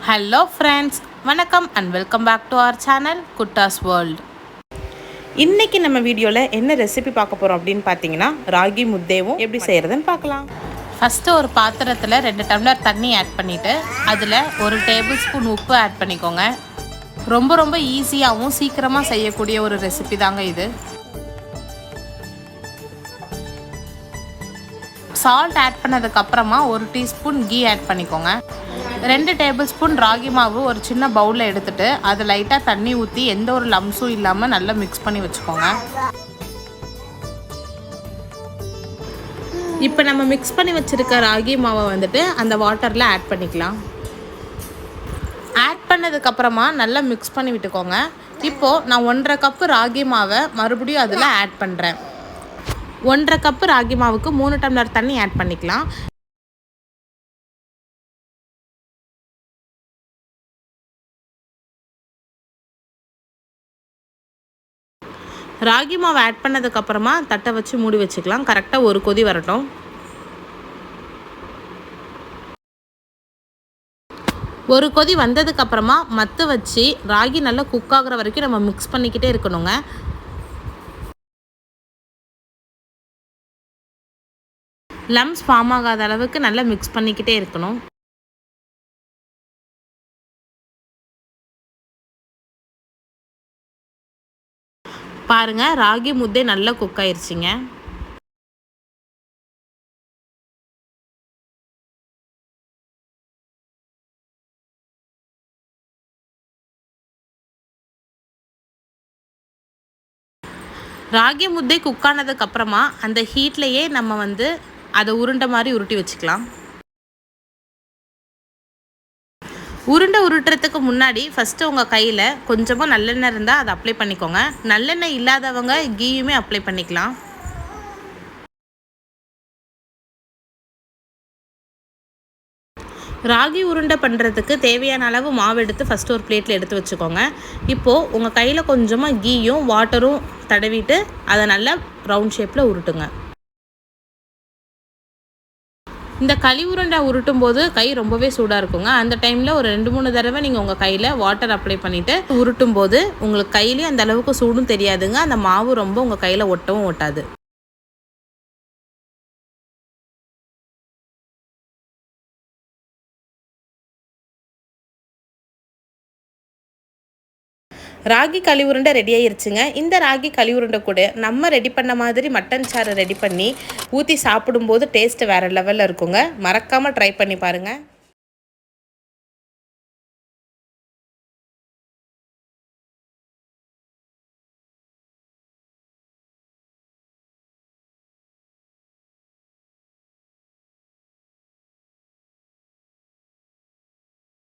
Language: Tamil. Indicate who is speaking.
Speaker 1: ஹலோ ஃப்ரெண்ட்ஸ், வணக்கம் and welcome back to our channel குட்டாஸ் வேர்ல்ட். இன்றைக்கி நம்ம வீடியோவில் என்ன ரெசிபி பார்க்க போகிறோம் அப்படின்னு பார்த்தீங்கன்னா, ராகி முத்தேவும் எப்படி செய்கிறதுன்னு பார்க்கலாம். ஃபஸ்ட்டு ஒரு பாத்திரத்தில் 2 டம்ளர் தண்ணி ஆட் பண்ணிவிட்டு அதில் 1 டேபிள் ஸ்பூன் உப்பு ஆட் பண்ணிக்கோங்க. ரொம்ப ஈஸியாகவும் சீக்கிரமாக செய்யக்கூடிய ஒரு ரெசிபி தாங்க இது. சால்ட் ஆட் பண்ணதுக்கப்புறமா 1 டீஸ்பூன் கீ ஆட் பண்ணிக்கோங்க. 2 டேபிள் ஸ்பூன் ராகி மாவு ஒரு சின்ன பவுலில் எடுத்துகிட்டு அதை லைட்டாக தண்ணி ஊற்றி எந்த ஒரு லம்ஸும் இல்லாமல் நல்லா மிக்ஸ் பண்ணி வச்சுக்கோங்க. இப்போ நம்ம மிக்ஸ் பண்ணி வச்சுருக்க ராகி மாவை வந்துட்டு அந்த வாட்டரில் ஆட் பண்ணிக்கலாம். ஆட் பண்ணதுக்கப்புறமா நல்லா மிக்ஸ் பண்ணி விட்டுக்கோங்க. இப்போது நான் 1.5 கப்பு ராகி மாவை மறுபடியும் அதில் ஆட் பண்ணுறேன். 1.5 கப்பு ராகி மாவுக்கு 3 டம்ளர் தண்ணி ஆட் பண்ணிக்கலாம். ராகி மாவு ஆட் பண்ணதுக்கப்புறமா தட்டை வச்சு மூடி வச்சுக்கலாம். கரெக்டாக ஒரு கொதி வரட்டும். ஒரு கொதி வந்ததுக்கப்புறமா மத்து வச்சு ராகி நல்லா குக் ஆகிற வரைக்கும் நம்ம மிக்ஸ் பண்ணிக்கிட்டே இருக்கணுங்க. லம்ஸ் ஃபார்ம் ஆகாத அளவுக்கு நல்லா மிக்ஸ் பண்ணிக்கிட்டே இருக்கணும். பாருங்கள், ராகி முத்தே நல்லா குக் ஆயிடுச்சிங்க. ராகி முத்தை குக் ஆனதுக்கப்புறமா அந்த ஹீட்லேயே நம்ம அதை உருண்டை மாதிரி உருட்டி வச்சுக்கலாம். உருண்டை உருட்டுறதுக்கு முன்னாடி ஃபஸ்ட்டு உங்கள் கையில் கொஞ்சமாக நல்லெண்ணெய் இருந்தால் அதை அப்ளை பண்ணிக்கோங்க. நல்லெண்ணெய் இல்லாதவங்க கீயுமே அப்ளை பண்ணிக்கலாம். ராகி உருண்டை பண்ணுறதுக்கு தேவையான அளவு மாவு எடுத்து ஃபஸ்ட்டு ஒரு பிளேட்டில் எடுத்து வச்சுக்கோங்க. இப்போது உங்கள் கையில் கொஞ்சமாக கீயும் வாட்டரும் தடவிட்டு அதை நல்லா ரவுண்ட் ஷேப்பில் உருட்டுங்க. இந்த களி உருண்டை உருட்டும் போது கை ரொம்பவே சூடாக இருக்குங்க. அந்த டைமில் ஒரு 2-3 தடவை நீங்கள் உங்கள் கையில் வாட்டர் அப்ளை பண்ணிவிட்டு உருட்டும் போது உங்களுக்கு கையிலேயே அந்த அளவுக்கு சூடும் தெரியாதுங்க. அந்த மாவு ரொம்ப உங்கள் கையில் ஒட்டவும் ஒட்டாது. ராகி களி உருண்டை ரெடி ஆயிருச்சுங்க. இந்த ராகி களி உருண்டை கூட நம்ம ரெடி பண்ண மாதிரி மட்டன் சாறு ரெடி பண்ணி ஊற்றி சாப்பிடும்போது டேஸ்ட்டு வேறு லெவலில் இருக்குங்க. மறக்காமல் ட்ரை பண்ணி பாருங்கள்.